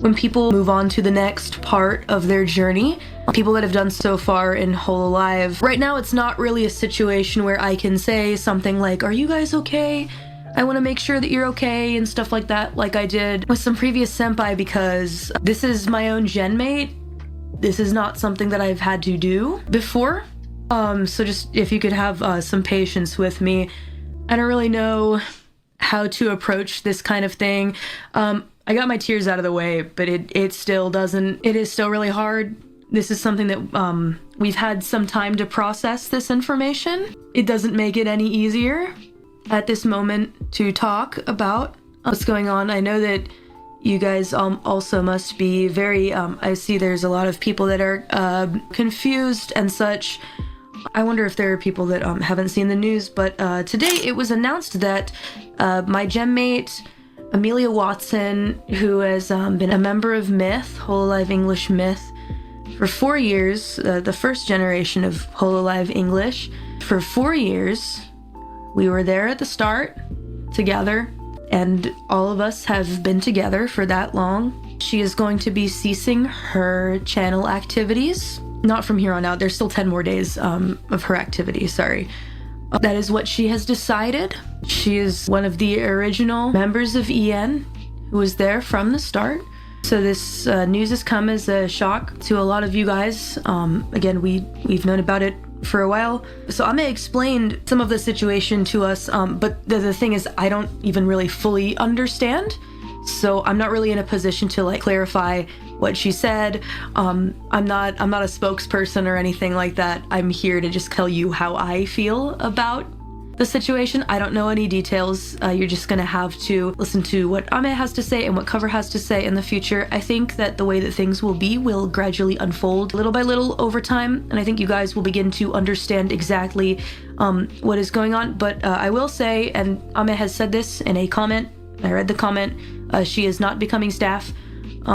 when people move on to the next part of their journey, people that have done so far in Hololive. Right now, it's not really a situation where I can say something like, are you guys okay? I want to make sure that you're okay and stuff like that, like I did with some previous senpai, because this is my own genmate. This is not something that I've had to do before. So just if you could have some patience with me. I don't really know how to approach this kind of thing. I got my tears out of the way, but it is still really hard. This is something that we've had some time to process this information. It doesn't make it any easier at this moment to talk about what's going on. I know that you guys also must be very, I see there's a lot of people that are confused and such. I wonder if there are people that haven't seen the news, but today it was announced that my gemmate, Amelia Watson, who has been a member of Myth, Hololive English Myth, for 4 years, the first generation of Hololive English. For 4 years, we were there at the start together, and all of us have been together for that long. She is going to be ceasing her channel activities. Not from here on out. There's still 10 more days of her activity, sorry. That is what she has decided. She is one of the original members of EN who was there from the start. So this news has come as a shock to a lot of you guys. Again, we've known about it for a while. So Ame explained some of the situation to us, but the thing is, I don't even really fully understand. So I'm not really in a position to like clarify what she said. I'm not a spokesperson or anything like that. I'm here to just tell you how I feel about the situation. I don't know any details. You're just gonna have to listen to what Ame has to say and what Cover has to say in the future. I think that the way that things will gradually unfold little by little over time, and I think you guys will begin to understand exactly what is going on. But I will say, and Ame has said this in a comment, I read the comment, she is not becoming staff.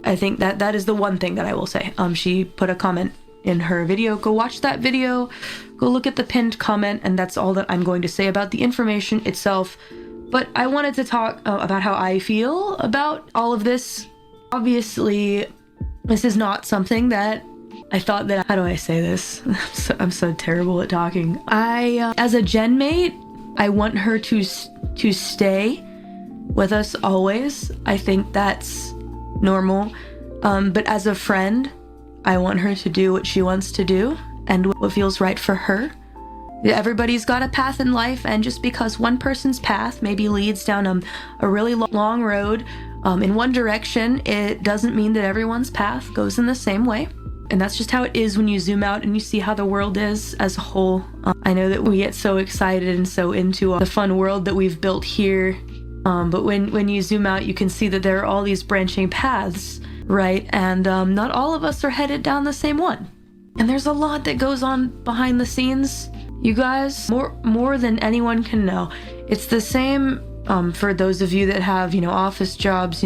I think that is the one thing that I will say. She put a comment in her video. Go watch that video. Go look at the pinned comment, and that's all that I'm going to say about the information itself. But I wanted to talk about how I feel about all of this. Obviously, this is not something that I thought that... How do I say this? I'm so terrible at talking. As a genmate, I want her to stay with us always. I think that's normal. But as a friend, I want her to do what she wants to do and what feels right for her. Everybody's got a path in life, and just because one person's path maybe leads down a really long road in one direction, it doesn't mean that everyone's path goes in the same way. And that's just how it is when you zoom out and you see how the world is as a whole. I know that we get so excited and so into the fun world that we've built here. But when you zoom out, you can see that there are all these branching paths, right? And not all of us are headed down the same one. And there's a lot that goes on behind the scenes, you guys, more than anyone can know. It's the same for those of you that have, office jobs,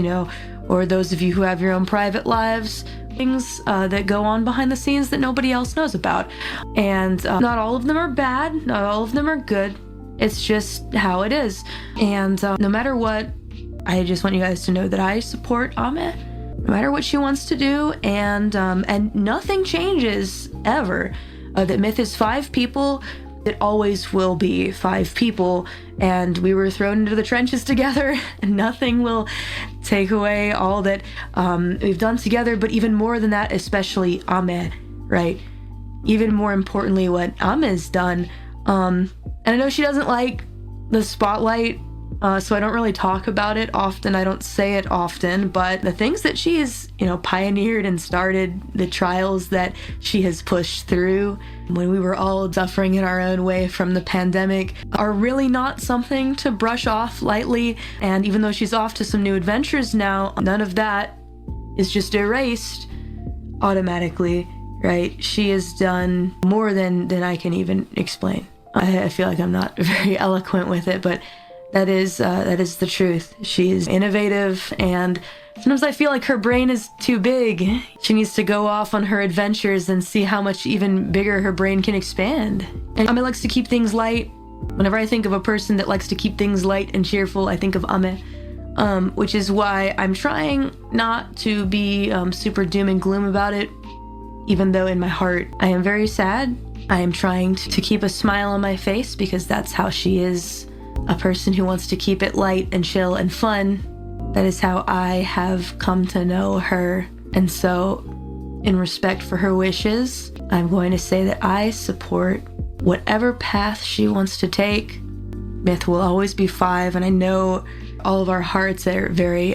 or those of you who have your own private lives, things that go on behind the scenes that nobody else knows about. And not all of them are bad, not all of them are good. It's just how it is. And no matter what, I just want you guys to know that I support Ame, no matter what she wants to do, and nothing changes ever. That Myth is 5 people. It always will be 5 people, and we were thrown into the trenches together, and nothing will take away all that we've done together. But even more than that, especially Ame, right? Even more importantly, what Ame's done. And I know she doesn't like the spotlight, so I don't really talk about it often. I don't say it often, but the things that she has, pioneered and started, the trials that she has pushed through when we were all suffering in our own way from the pandemic are really not something to brush off lightly. And even though she's off to some new adventures now, none of that is just erased automatically, right? She has done more than I can even explain. I feel like I'm not very eloquent with it, but that is the truth. She is innovative, and sometimes I feel like her brain is too big. She needs to go off on her adventures and see how much even bigger her brain can expand. And Ame likes to keep things light. Whenever I think of a person that likes to keep things light and cheerful, I think of Ame. which is why I'm trying not to be super doom and gloom about it, even though in my heart I am very sad. I am trying to keep a smile on my face because that's how she is, a person who wants to keep it light and chill and fun. That is how I have come to know her. And so, in respect for her wishes, I'm going to say that I support whatever path she wants to take. Myth will always be 5, and I know all of our hearts are very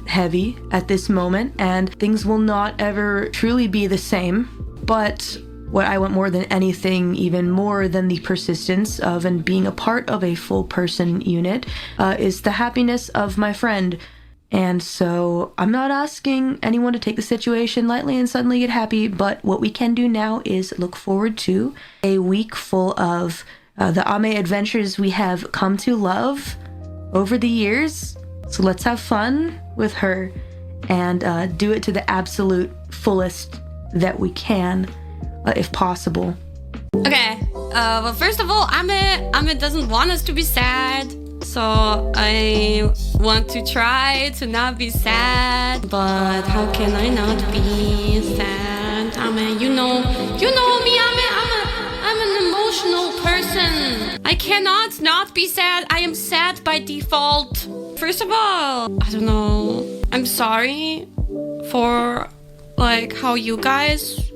heavy at this moment, and things will not ever truly be the same. But what I want more than anything, even more than the persistence of and being a part of a full person unit, is the happiness of my friend. And so I'm not asking anyone to take the situation lightly and suddenly get happy, but what we can do now is look forward to a week full of the Ame adventures we have come to love over the years. So let's have fun with her and do it to the absolute fullest that we can, if possible. Okay, well, first of all, Ame doesn't want us to be sad. So I want to try to not be sad, but how can I not be sad? You know me, I'm an emotional person. I cannot not be sad. I am sad by default. First of all, I don't know. I'm sorry for like how you guys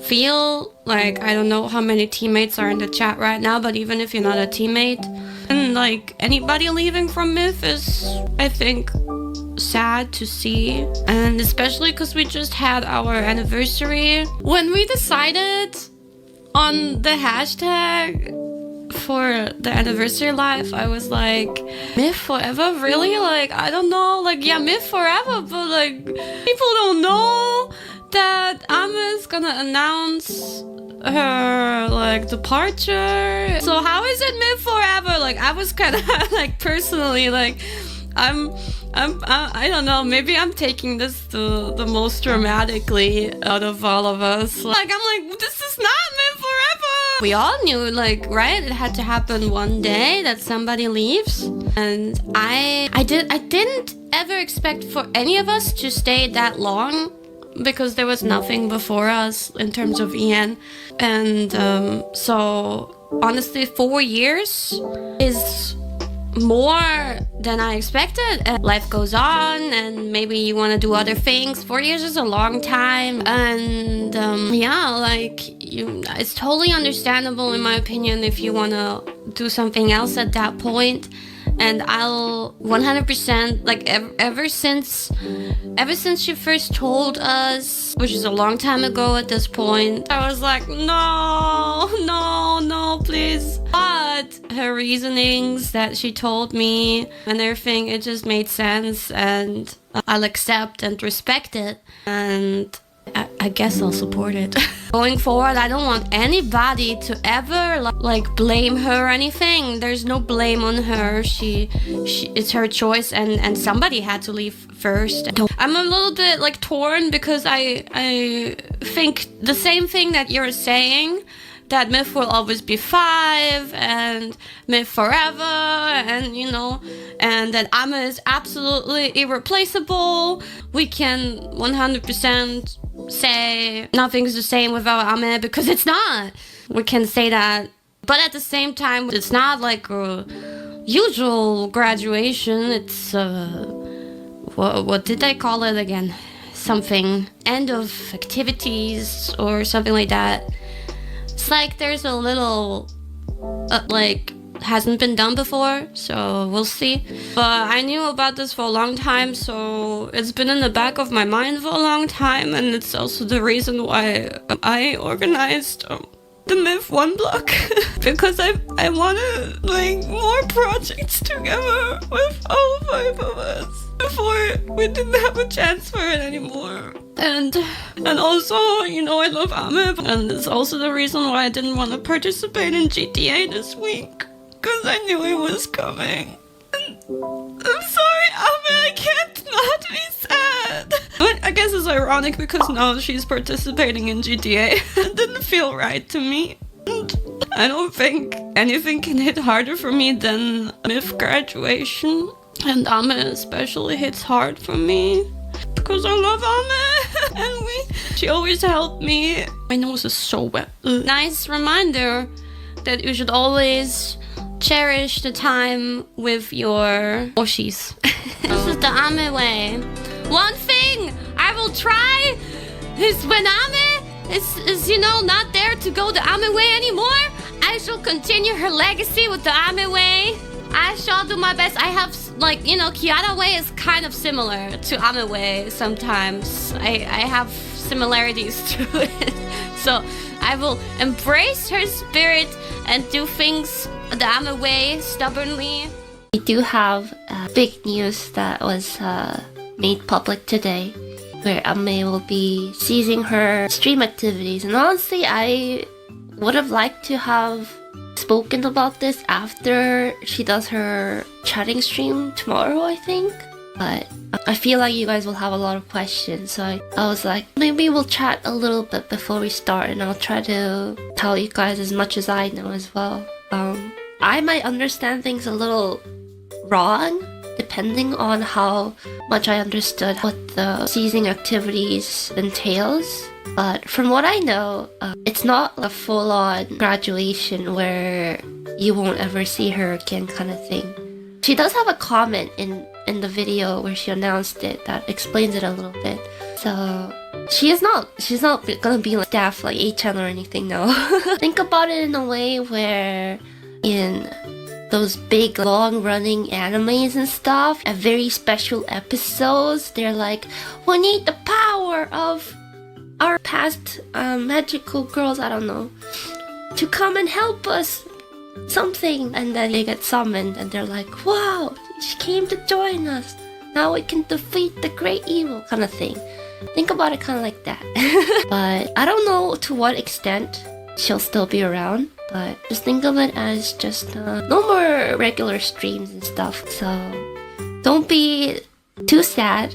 feel. Like, I don't know how many teammates are in the chat right now, but even if you're not a teammate, and like anybody leaving from Myth is, I think, sad to see. And especially because we just had our anniversary. When we decided on the hashtag for the anniversary live, I was like, Myth forever? Really? Like, I don't know. Like, yeah, Myth forever, but like, people don't know that Ame is gonna announce her like departure. So how is it Myth forever? Like, I was kind of like personally like I don't know, maybe I'm taking this the most dramatically out of all of us. Like, I'm like, this is not Myth forever. We all knew, like, right, it had to happen one day that somebody leaves, and I didn't ever expect for any of us to stay that long, because there was nothing before us in terms of EN. And so honestly, 4 years is more than I expected. And life goes on, and maybe you want to do other things. 4 years is a long time, and yeah, like, it's totally understandable in my opinion if you want to do something else at that point. And I'll 100%, like, ever since she first told us, which is a long time ago at this point, I was like, no, please. But her reasonings that she told me and everything, it just made sense, and I'll accept and respect it, and I guess I'll support it. Going forward, I don't want anybody to ever like blame her or anything. There's no blame on her. It's her choice, and somebody had to leave first. I'm a little bit like torn because I think the same thing that you're saying, that Myth will always be 5 and Myth forever, and you know, and that Ame is absolutely irreplaceable. We can 100% say nothing's the same without Ame, because it's not. We can say that, but at the same time, it's not like a usual graduation. It's what did I call it again? Something end of activities or something like that. It's like there's a little like hasn't been done before, so we'll see. But I knew about this for a long time, so it's been in the back of my mind for a long time, and it's also the reason why I organized the Myth 1 block. Because I wanted like more projects together with all 5 of us before we didn't have a chance for it anymore. And also, you know, I love Ame, and it's also the reason why I didn't want to participate in GTA this week, because I knew it was coming. And I'm sorry, Ame, I can't not be sad. But I guess it's ironic because now she's participating in GTA. It didn't feel right to me. And I don't think anything can hit harder for me than Myth graduation. And Ame especially hits hard for me because I love Ame and she always helped me. My nose is so wet. Nice reminder that you should always cherish the time with your oshis. This is the Ame way. One thing I will try is when Ame is not there to go the Ame way anymore, I shall continue her legacy with the Ame way. I shall do my best. I have, Kiara way is kind of similar to Ame way sometimes. I have similarities to it. So I will embrace her spirit and do things the Ame way stubbornly. We do have big news that was made public today, where Ame will be ceasing her stream activities. And honestly, I would have liked to have spoken about this after she does her chatting stream tomorrow, I think. But I feel like you guys will have a lot of questions, so I was like, maybe we'll chat a little bit before we start, and I'll try to tell you guys as much as I know as well. I might understand things a little wrong, depending on how much I understood what the ceasing activities entails. But from what I know, it's not a full-on graduation where you won't ever see her again kind of thing. She does have a comment in the video where she announced it that explains it a little bit. So she's not gonna be like staff like 8chan or anything, no. Think about it in a way where in those big long-running animes and stuff, at very special episodes, they're like, we need the power of our past magical girls, I don't know, to come and help us something, and then they get summoned and they're like, wow, she came to join us, now we can defeat the great evil kind of thing. Think about it kind of like that. But I don't know to what extent she'll still be around, but just think of it as just no more regular streams and stuff. So don't be too sad,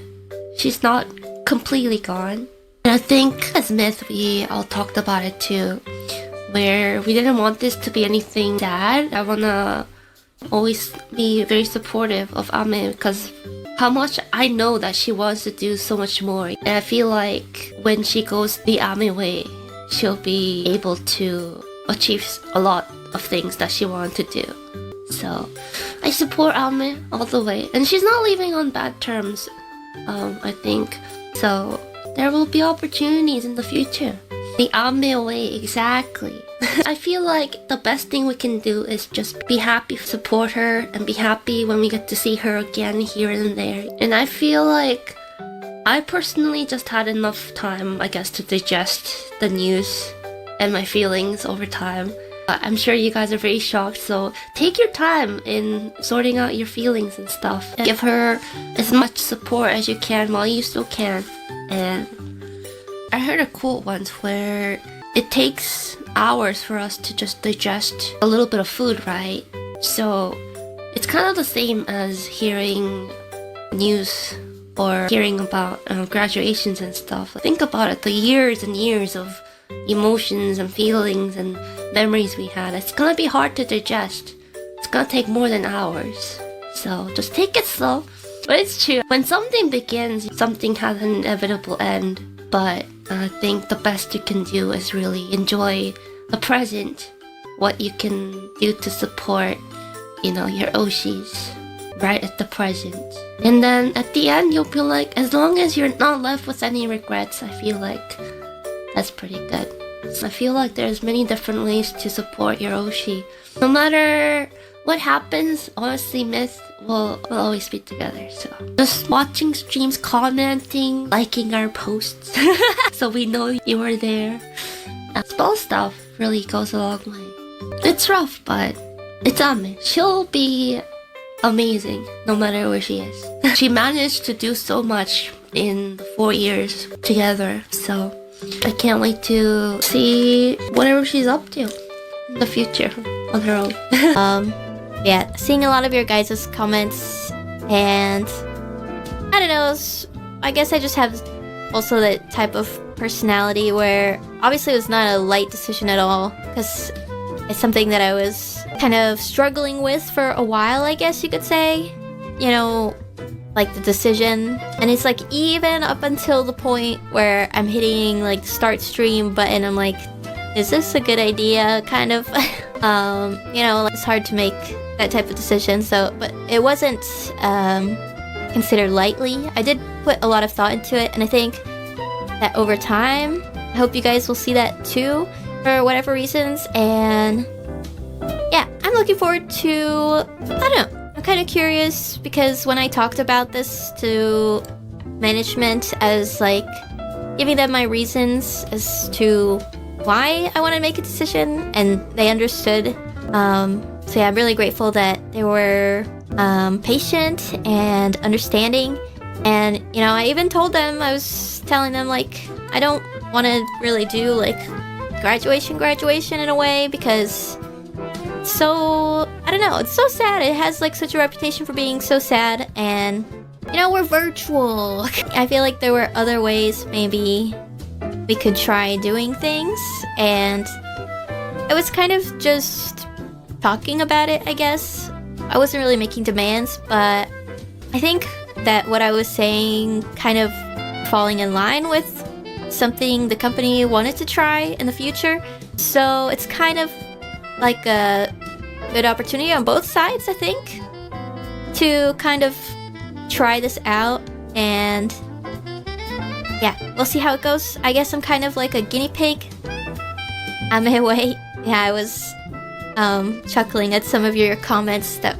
she's not completely gone. And I think as Myth we all talked about it too, where we didn't want this to be anything sad. I wanna always be very supportive of Ame because how much I know that she wants to do so much more. And I feel like when she goes the Ame way, she'll be able to achieve a lot of things that she wanted to do. So I support Ame all the way. And she's not leaving on bad terms, I think. So there will be opportunities in the future. The Ame way, exactly. I feel like the best thing we can do is just be happy, support her, and be happy when we get to see her again here and there. And I feel like I personally just had enough time, I guess, to digest the news and my feelings over time. I'm sure you guys are very shocked, so take your time in sorting out your feelings and stuff. Give her as much support as you can while you still can. And I heard a quote once where it takes hours for us to just digest a little bit of food, right? So it's kind of the same as hearing news or hearing about graduations and stuff. Think about it, the years and years of emotions and feelings and memories we had. It's gonna be hard to digest. It's gonna take more than hours. So just take it slow. But it's true. When something begins, something has an inevitable end. But I think the best you can do is really enjoy the present. What you can do to support, your oshis right at the present. And then at the end, you'll be like, as long as you're not left with any regrets, I feel like that's pretty good. So I feel like there's many different ways to support your oshi. No matter what happens, honestly, Myth will always be together. So just watching streams, commenting, liking our posts, so we know you were there. Small stuff really goes a long way. It's rough, but it's Ame. She'll be amazing no matter where she is. She managed to do so much in the 4 years together, so I can't wait to see whatever she's up to in the future on her own. Yeah, seeing a lot of your guys' comments, and I don't know, I guess I just have also the type of personality where obviously it was not a light decision at all, because it's something that I was kind of struggling with for a while, I guess you could say. you know, like the decision. And it's like even up until the point where I'm hitting like start stream button, I'm like, is this a good idea? Kind of. You know, like, it's hard to make that type of decision. So, but it wasn't considered lightly. I did put a lot of thought into it, and I think that over time, I hope you guys will see that too, for whatever reasons. And yeah, I'm looking forward to, I don't know, I'm kind of curious because when I talked about this to management as like giving them my reasons as to why I want to make a decision, and they understood. So yeah, I'm really grateful that they were patient and understanding. And you know, I even told them, I was telling them like, I don't want to really do like graduation in a way because it's so, I don't know, it's so sad. It has like such a reputation for being so sad, and you know, we're virtual. I feel like there were other ways maybe we could try doing things, and I was kind of just talking about it, I guess. I wasn't really making demands, but I think that what I was saying kind of falling in line with something the company wanted to try in the future. So it's kind of like a good opportunity on both sides, I think, to kind of try this out. And yeah, we'll see how it goes. I guess I'm kind of like a guinea pig. I'm away. Yeah, I was chuckling at some of your comments that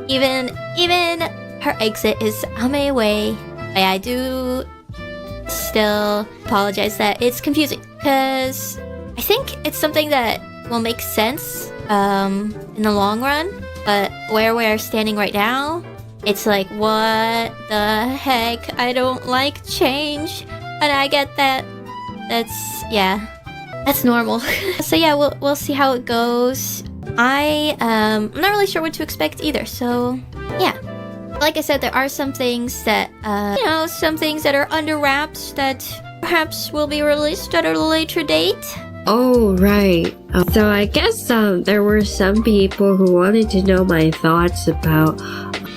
even her exit is Ame away. Yeah, I do still apologize that it's confusing because I think it's something that will make sense in the long run, but where we're standing right now, it's like, what the heck? I don't like change, and I get that. That's normal. So yeah, we'll see how it goes. I'm not really sure what to expect either. So yeah, like I said, there are some things that you know, some things that are under wraps that perhaps will be released at a later date. Oh, right. So I guess there were some people who wanted to know my thoughts about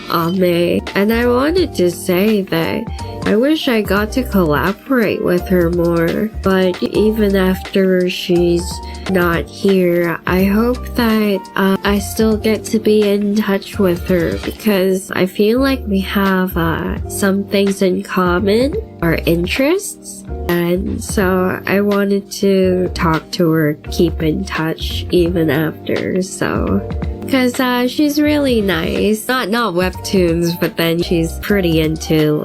Ame, and I wanted to say that I wish I got to collaborate with her more, but even after she's not here, I hope that I still get to be in touch with her, because I feel like we have some things in common, our interests, and so I wanted to talk to her, keep in touch even after, so... Because she's really nice. Not webtoons, but then she's pretty into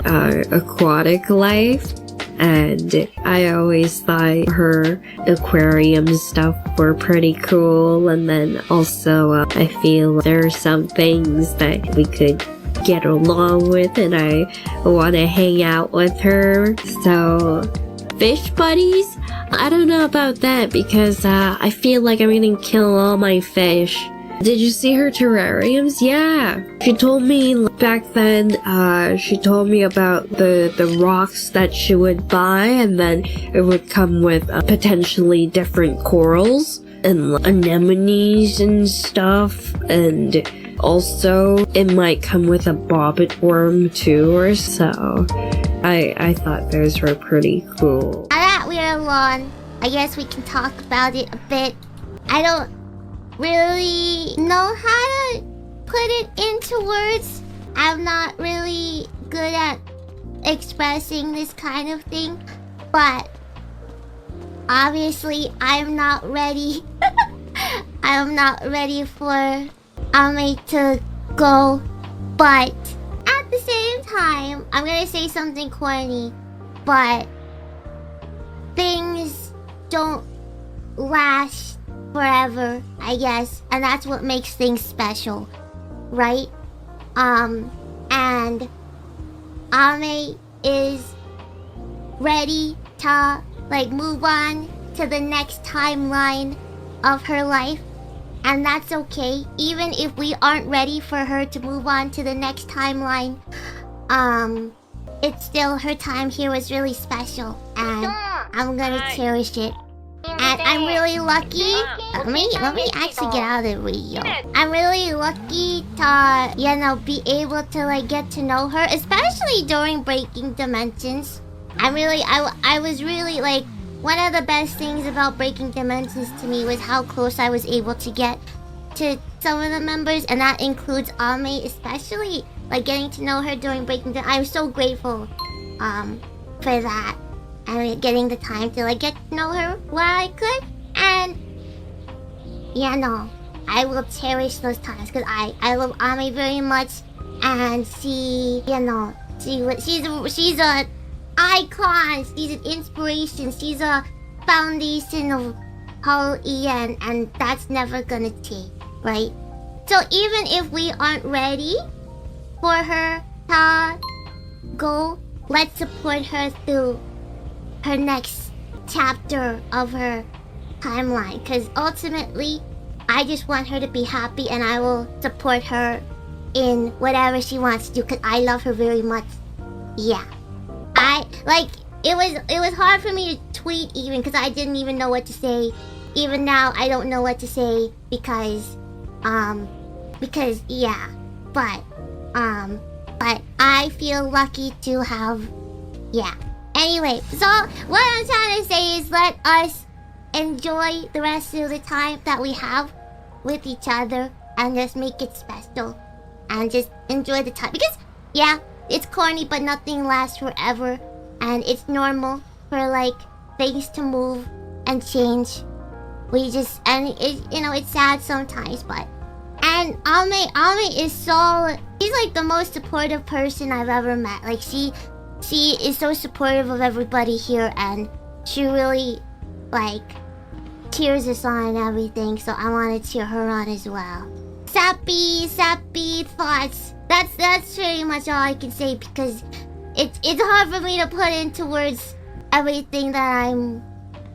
aquatic life. And I always thought her aquarium stuff were pretty cool. And then also I feel there are some things that we could get along with, and I want to hang out with her. So, fish buddies? I don't know about that, because I feel like I'm gonna kill all my fish. Did you see her terrariums? Yeah. She told me back then, she told me about the rocks that she would buy, and then it would come with potentially different corals and anemones and stuff, and also it might come with a bobbit worm too or so. I thought those were pretty cool. Now that we're alone, I guess we can talk about it a bit. I don't really know how to put it into words. I'm not really good at expressing this kind of thing, but obviously I'm not ready. I'm not ready for Ame to go, but at the same time, I'm gonna say something corny, but things don't last forever, I guess, and that's what makes things special, right? And Ame is ready to move on to the next timeline of her life, and that's okay. Even if we aren't ready for her to move on to the next timeline, it's still, her time here was really special, and I'm gonna cherish it. And I'm really lucky. Let me actually get out of the radio. I'm really lucky to, be able to like get to know her, especially during Breaking Dimensions. I was really like, one of the best things about Breaking Dimensions to me was how close I was able to get to some of the members, and that includes Ame, especially like getting to know her during Breaking Dimensions. I'm so grateful for that. And getting the time to like get to know her where I could, and I will cherish those times because I love Ame very much, and she's a icon, she's an inspiration, she's a foundation of Hall EN, and that's never gonna change, right? So even if we aren't ready for her to go, let's support her through her next chapter of her timeline, because ultimately I just want her to be happy, and I will support her in whatever she wants to do because I love her very much. Yeah, it was hard for me to tweet even because I didn't even know what to say. Even now I don't know what to say because yeah, but I feel lucky to have, yeah. Anyway, so what I'm trying to say is let us enjoy the rest of the time that we have with each other and just make it special and just enjoy the time. Because, yeah, it's corny, but nothing lasts forever. And it's normal for, like, things to move and change. It's sad sometimes, but... And Ame is so... She's, like, the most supportive person I've ever met. Like, she is so supportive of everybody here, and she really, like, cheers us on and everything, so I want to cheer her on as well. Sappy thoughts. That's pretty much all I can say, because it's hard for me to put into words everything that I'm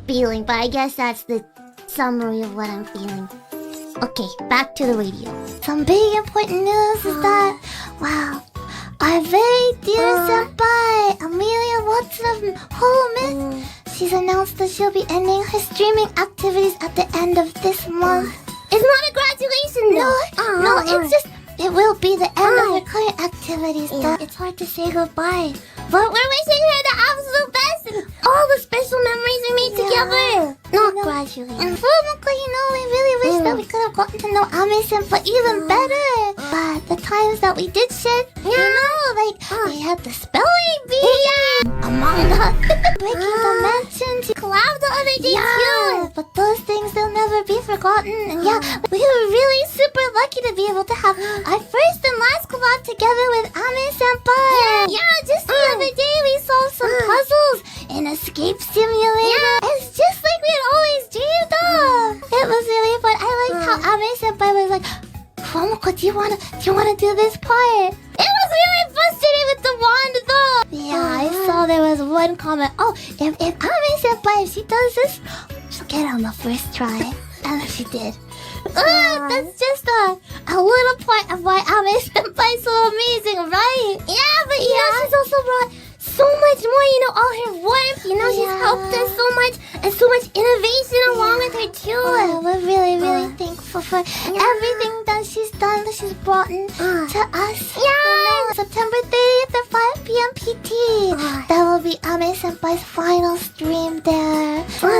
feeling, but I guess that's the summary of what I'm feeling. Okay, back to the radio. Some big important news is that, wow, our very dear senpai, Amelia Watson of Hollow she's announced that she'll be ending her streaming activities at the end of this month. It's not a graduation, though. No, it's just, it will be the end of her current activities, though. It's hard to say goodbye. But we're wishing her the absolute best and all the special memories we made together. Not gradually. And Fuwamoco, we really wish that we could have gotten to know Ame-senpai even better. But the times that we did share, we had the spelling bee. Among us. Breaking Dimensions. Collab the other day, too. But those things, they'll never be forgotten. And we were really super lucky to be able to have our first and last collab together with Ame-senpai. Yeah, just the other day we solved some puzzles in Escape Simulator. It's just like we had always dreamed of. It was really fun. I liked how Ame-senpai was like, Fuwamoco, do you wanna do this part? It was really frustrating with the wand, though. Yeah, I saw there was one comment. Oh, if Ame-senpai, if she does this, she'll get it on the first try. And she did. That's just a little part of why Ame-senpai is so amazing, right? Yeah, but she's also brought so much more, all her warmth, she's helped us so much, and so much innovation along with her too. We're really, really thankful for everything that she's done, that she's brought in to us. Yeah! September 30th at 5 p.m. PT. That will be Ame-senpai's final stream there. Make sure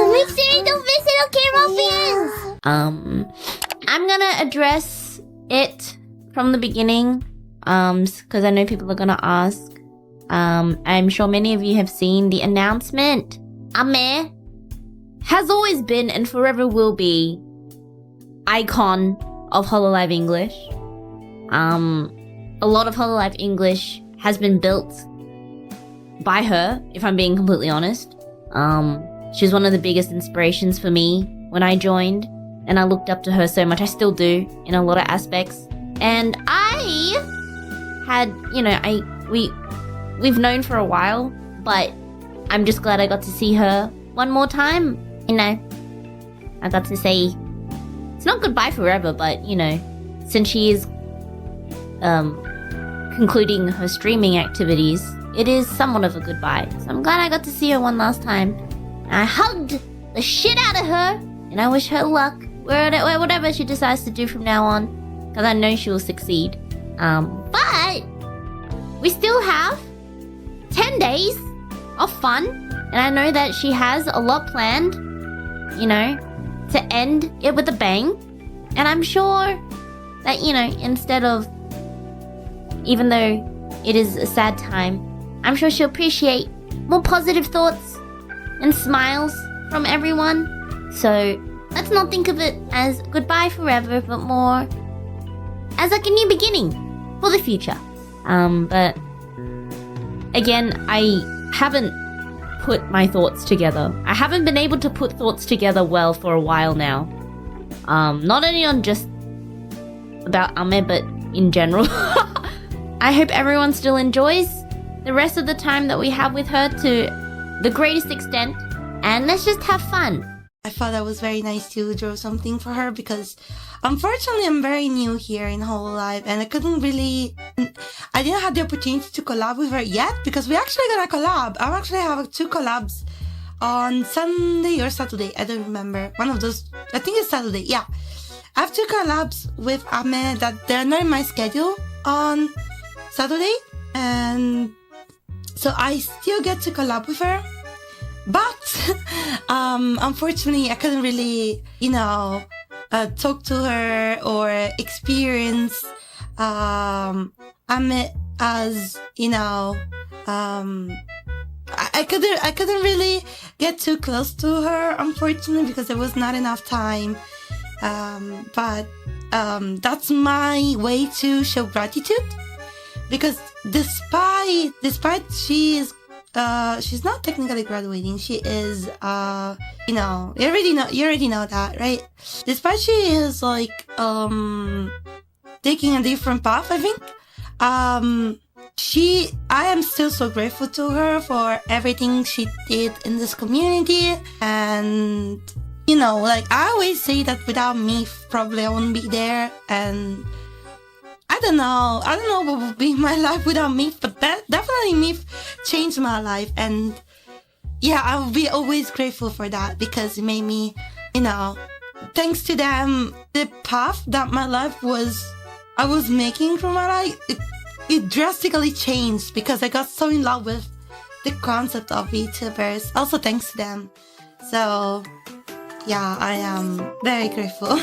you don't miss it, okay, Ruffians? I'm gonna address it from the beginning, because I know people are gonna ask. I'm sure many of you have seen the announcement. Ame has always been and forever will be icon of Hololive English. A lot of Hololive English has been built by her, if I'm being completely honest. She's one of the biggest inspirations for me when I joined, and I looked up to her so much. I still do in a lot of aspects. And I had, we've known for a while, but I'm just glad I got to see her one more time. I got to say, it's not goodbye forever, but, since she is concluding her streaming activities, it is somewhat of a goodbye. So I'm glad I got to see her one last time. I hugged the shit out of her, and I wish her luck whatever she decides to do from now on, because I know she will succeed. But we still have 10 days of fun, and I know that she has a lot planned, you know, to end it with a bang. And I'm sure that, you know, instead of, even though it is a sad time, I'm sure she'll appreciate more positive thoughts and smiles from everyone. So let's not think of it as goodbye forever, but more as like a new beginning for the future. But again, I haven't put my thoughts together. I haven't been able to put thoughts together well for a while now. Not only on just about Ame, but in general. I hope everyone still enjoys the rest of the time that we have with her to the greatest extent, and let's just have fun. I thought that was very nice to draw something for her because unfortunately I'm very new here in Hololive and I didn't have the opportunity to collab with her yet because we actually gonna collab. I actually have 2 collabs on Sunday or Saturday. I don't remember. One of those, I think it's Saturday. Yeah. I have 2 collabs with Ame that they're not in my schedule on Saturday, and so I still get to collab with her. But unfortunately, I couldn't really, you know, talk to her or experience Ame as, you know, I couldn't really get too close to her, unfortunately, because there was not enough time. But that's my way to show gratitude, because despite she's not technically graduating. She is, you know, you already know that, right? Despite she is like, taking a different path, I think. I am still so grateful to her for everything she did in this community. And, you know, like I always say that without me, probably I wouldn't be there. And I don't know what would be my life without Meef, but that definitely Meef changed my life, and yeah, I will be always grateful for that because it made me, you know, thanks to them, the path that I was making for my life, it drastically changed because I got so in love with the concept of VTubers. Also thanks to them. So yeah, I am very grateful.